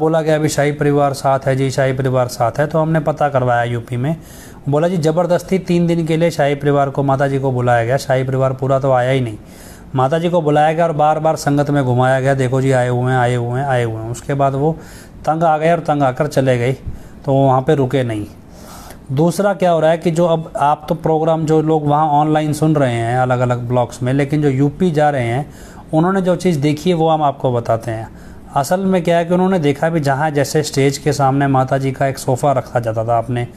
बोला गया अभी शाही परिवार साथ है जी, शाही परिवार साथ है। तो हमने पता करवाया यूपी में, बोला जी ज़बरदस्ती 3 दिन के लिए शाही परिवार को, माता जी को बुलाया गया। शाही परिवार पूरा तो आया ही नहीं, माता जी को बुलाया गया और बार बार संगत में घुमाया गया, देखो जी आए हुए हैं आए हुए हैं आए हुए हैं। उसके बाद वो तंग आ गए और तंग आकर चले गए, तो वहाँ पे रुके नहीं। दूसरा क्या हो रहा है कि जो अब आप तो प्रोग्राम जो लोग वहाँ ऑनलाइन सुन रहे हैं अलग अलग ब्लॉग्स में, लेकिन जो यूपी जा रहे हैं उन्होंने जो चीज़ देखी है वो हम आपको बताते हैं। असल में क्या है कि उन्होंने देखा भी जहाँ जैसे स्टेज के सामने माता जी का एक सोफ़ा रखा जाता था, आपने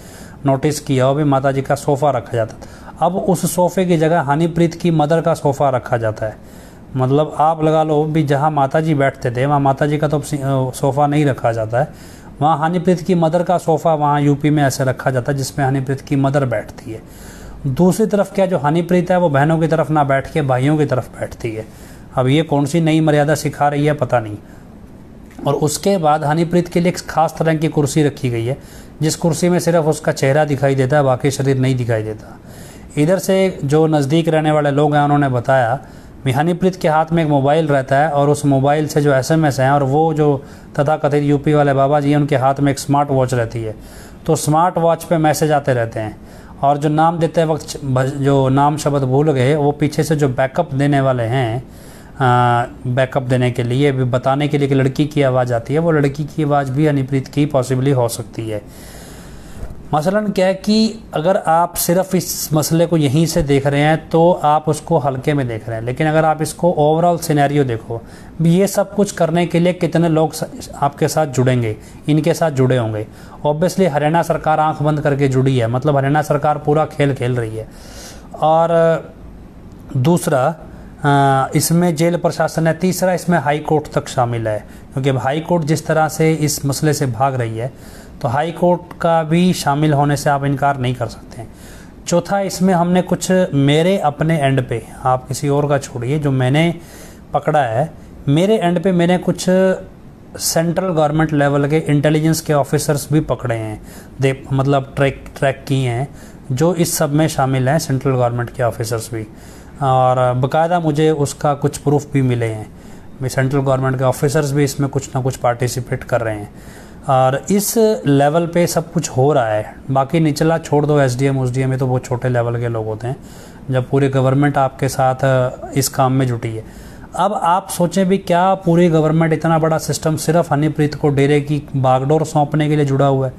नोटिस किया हो भी, माता जी का सोफ़ा रखा जाता था। अब उस सोफ़े की जगह हनीप्रीत की मदर का सोफ़ा रखा जाता है। मतलब आप लगा लो भी जहाँ माता जी बैठते थे वहाँ माता जी का तो सोफ़ा नहीं रखा जाता है, वहाँ हनीप्रीत की मदर का सोफ़ा वहाँ यूपी में ऐसे रखा जाता है जिसमें हनीप्रीत की मदर बैठती है। दूसरी तरफ क्या, जो हनीप्रीत है वो बहनों की तरफ ना बैठ के भाइयों की तरफ बैठती है। अब ये कौन सी नई मर्यादा सिखा रही है पता नहीं। और उसके बाद हनीप्रीत के लिए एक खास तरह की कुर्सी रखी गई है, जिस कुर्सी में सिर्फ उसका चेहरा दिखाई देता है, बाकी शरीर नहीं दिखाई देता। इधर से जो नज़दीक रहने वाले लोग हैं उन्होंने बताया कि हनीप्रीत के हाथ में एक मोबाइल रहता है और उस मोबाइल से जो SMS हैं, और वो जो तथाकथित यूपी वाले बाबा जी हैं उनके हाथ में एक स्मार्ट वॉच रहती है, तो स्मार्ट वॉच पे मैसेज आते रहते हैं। और जो नाम देते वक्त जो नाम शब्द भूल गए, वो पीछे से जो बैकअप देने वाले हैं, बैकअप देने के लिए भी बताने के लिए कि लड़की की आवाज़ आती है, वो लड़की की आवाज़ भी हनीप्रीत की पॉसिबली हो सकती है। मसलन क्या है कि अगर आप सिर्फ इस मसले को यहीं से देख रहे हैं तो आप उसको हल्के में देख रहे हैं, लेकिन अगर आप इसको ओवरऑल सिनेरियो देखो भी, ये सब कुछ करने के लिए कितने लोग आपके साथ जुड़ेंगे, इनके साथ जुड़े होंगे। ऑब्वियसली हरियाणा सरकार आंख बंद करके जुड़ी है, मतलब हरियाणा सरकार पूरा खेल खेल रही है। और दूसरा इसमें जेल प्रशासन है। तीसरा इसमें हाई कोर्ट तक शामिल है, क्योंकि अब हाई कोर्ट जिस तरह से इस मसले से भाग रही है तो हाई कोर्ट का भी शामिल होने से आप इनकार नहीं कर सकते हैं। चौथा, इसमें हमने कुछ मेरे अपने एंड पे, आप किसी और का छोड़िए, जो मैंने पकड़ा है मेरे एंड पे, मैंने कुछ सेंट्रल गवर्नमेंट लेवल के इंटेलिजेंस के ऑफिसर्स भी पकड़े हैं, मतलब ट्रैक किए हैं, जो इस सब में शामिल हैं, सेंट्रल गवर्नमेंट के ऑफिसर्स भी। और बाकायदा मुझे उसका कुछ प्रूफ भी मिले हैं, सेंट्रल गवर्नमेंट के ऑफिसर्स भी इसमें कुछ ना कुछ पार्टिसिपेट कर रहे हैं। और इस लेवल पे सब कुछ हो रहा है। बाकी निचला छोड़ दो, SDM USDM में तो वो छोटे लेवल के लोग होते हैं, जब पूरी गवर्नमेंट आपके साथ इस काम में जुटी है। अब आप सोचें भी, क्या पूरी गवर्नमेंट, इतना बड़ा सिस्टम सिर्फ हनीप्रीत को डेरे की बागडोर सौंपने के लिए जुड़ा हुआ है?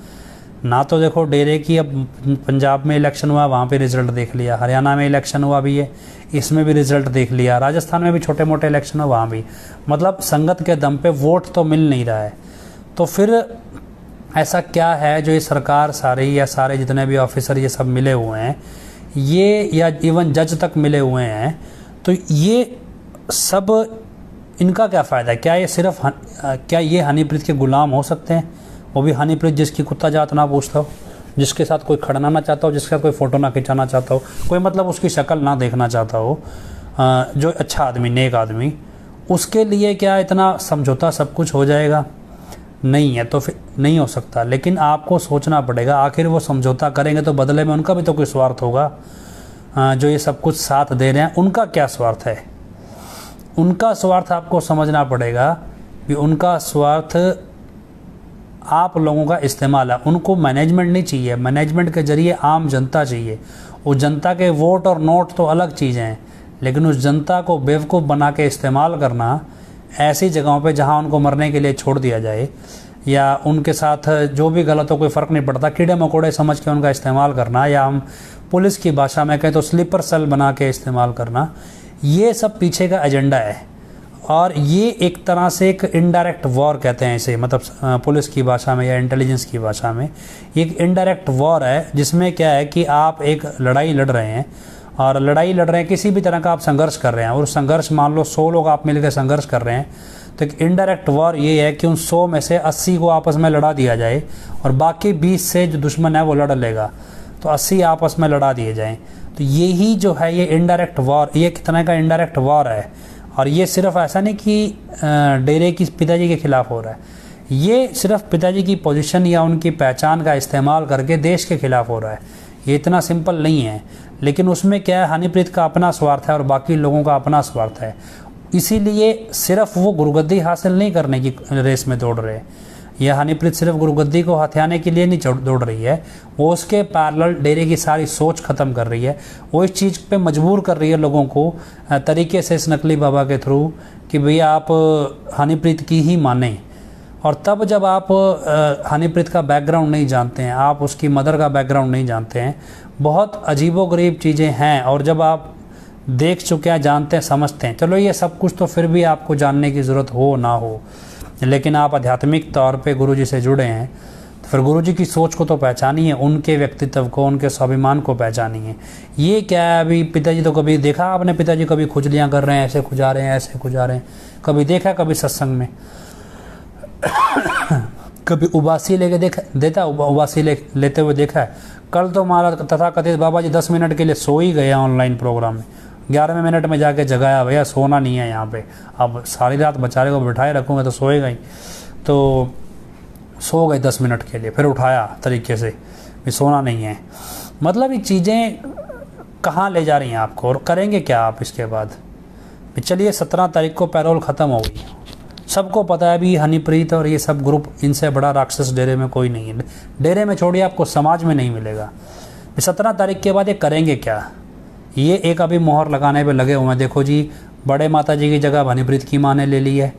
ना तो देखो डेरे की, अब पंजाब में इलेक्शन हुआ वहाँ पे रिजल्ट देख लिया, हरियाणा में इलेक्शन हुआ भी है इसमें भी रिजल्ट देख लिया, राजस्थान में भी छोटे मोटे इलेक्शन हुआ वहाँ भी, मतलब संगत के दम पे वोट तो मिल नहीं रहा है। तो फिर ऐसा क्या है जो ये सरकार सारी या सारे जितने भी ऑफिसर ये सब मिले हुए हैं, ये या इवन जज तक मिले हुए हैं, तो ये सब इनका क्या फ़ायदा है? क्या ये सिर्फ क्या ये हनीप्रीत के गुलाम हो सकते हैं? वो भी हनीप्रीत जिसकी कुत्ता जात ना पूछता हो, जिसके साथ कोई खड़ना ना चाहता हो, जिसके साथ कोई फ़ोटो ना खिंचाना चाहता हो, कोई मतलब उसकी शक्ल ना देखना चाहता हो, जो अच्छा आदमी, नेक आदमी, उसके लिए क्या इतना समझौता सब कुछ हो जाएगा? नहीं है, तो फिर नहीं हो सकता। लेकिन आपको सोचना पड़ेगा, आखिर वो समझौता करेंगे तो बदले में उनका भी तो कोई स्वार्थ होगा। जो ये सब कुछ साथ दे रहे हैं उनका क्या स्वार्थ है? उनका स्वार्थ आपको समझना पड़ेगा कि उनका स्वार्थ आप लोगों का इस्तेमाल है। उनको मैनेजमेंट नहीं चाहिए, मैनेजमेंट के जरिए आम जनता चाहिए। वो जनता के वोट और नोट तो अलग चीज़ें हैं, लेकिन उस जनता को बेवकूफ़ बना के इस्तेमाल करना ऐसी जगहों पे जहां उनको मरने के लिए छोड़ दिया जाए, या उनके साथ जो भी गलत हो कोई फ़र्क नहीं पड़ता, कीड़े मकोड़े समझ के उनका इस्तेमाल करना, या हम पुलिस की भाषा में कहें तो स्लीपर सेल बना के इस्तेमाल करना, ये सब पीछे का एजेंडा है। और ये एक तरह से एक इनडायरेक्ट वॉर कहते हैं इसे, मतलब पुलिस की भाषा में या इंटेलिजेंस की भाषा में, ये एक इनडायरेक्ट वॉर है, जिसमें क्या है कि आप एक लड़ाई लड़ रहे हैं, और लड़ाई लड़ रहे हैं, किसी भी तरह का आप संघर्ष कर रहे हैं, और संघर्ष मान लो 100 लोग आप मिलकर संघर्ष कर रहे हैं, तो एक इनडायरेक्ट वॉर ये है कि उन 100 में से 80 को आपस में लड़ा दिया जाए, और बाकी 20 से जो दुश्मन है वो लड़ लेगा, तो 80 आपस में लड़ा दिए जाएँ। तो यही जो है ये इनडायरेक्ट वॉर, ये एक तरह का इनडायरेक्ट वॉर है। और ये सिर्फ ऐसा नहीं कि डेरे की पिताजी के खिलाफ हो रहा है, ये सिर्फ पिताजी की पोजीशन या उनकी पहचान का इस्तेमाल करके देश के खिलाफ हो रहा है। ये इतना सिंपल नहीं है, लेकिन उसमें क्या है, हनीप्रीत का अपना स्वार्थ है और बाकी लोगों का अपना स्वार्थ है। इसीलिए सिर्फ वो गुरगद्दी हासिल नहीं करने की रेस में दौड़ रहे, ये हनीप्रीत सिर्फ गुरुगद्दी को हथियाने के लिए नहीं दौड़ रही है, वो उसके पैरेलल डेरे की सारी सोच ख़त्म कर रही है। वो इस चीज़ पे मजबूर कर रही है लोगों को तरीके से इस नकली बाबा के थ्रू कि भैया आप हनीप्रीत की ही माने। और तब जब आप हनीप्रीत का बैकग्राउंड नहीं जानते हैं, आप उसकी मदर का बैकग्राउंड नहीं जानते हैं, बहुत अजीबोगरीब चीज़ें हैं। और जब आप देख चुके हैं, जानते हैं, समझते हैं, चलो ये सब कुछ तो फिर भी आपको जानने की ज़रूरत हो ना हो, लेकिन आप आध्यात्मिक तौर पे गुरुजी से जुड़े हैं तो फिर गुरुजी की सोच को तो पहचानिए, उनके व्यक्तित्व को, उनके स्वाभिमान को पहचानिए। ये क्या है, अभी पिताजी तो कभी देखा आपने, पिताजी कभी खुजलियाँ कर रहे हैं, ऐसे खुजा रहे हैं, ऐसे खुजा रहे हैं, कभी देखा कभी सत्संग में? कभी उबासी लेके देखा, देता उबासी लेते हुए देखा है? कल तो हमारा तथाकथित बाबा जी 10 मिनट के लिए सो ही गए ऑनलाइन प्रोग्राम में, 11वें मिनट में जाके जगाया, भैया सोना नहीं है यहाँ पे, अब सारी रात बेचारे को बिठाए रखूँगा तो सोएगा ही। तो सो गए 10 मिनट के लिए, फिर उठाया तरीके से, भी सोना नहीं है। मतलब ये चीज़ें कहाँ ले जा रही हैं आपको, और करेंगे क्या आप इसके बाद? चलिए 17 तारीख को पैरोल ख़त्म हो गई, सबको पता है भी हनीप्रीत और ये सब ग्रुप, इनसे बड़ा राक्षस डेरे में कोई नहीं है। डेरे में छोड़िए, आपको समाज में नहीं मिलेगा। 17 तारीख के बाद ये करेंगे क्या? ये एक अभी मोहर लगाने पे लगे हुए हैं। देखो जी, बड़े माता जी की जगह हनीप्रीत की माँ ने ले ली है।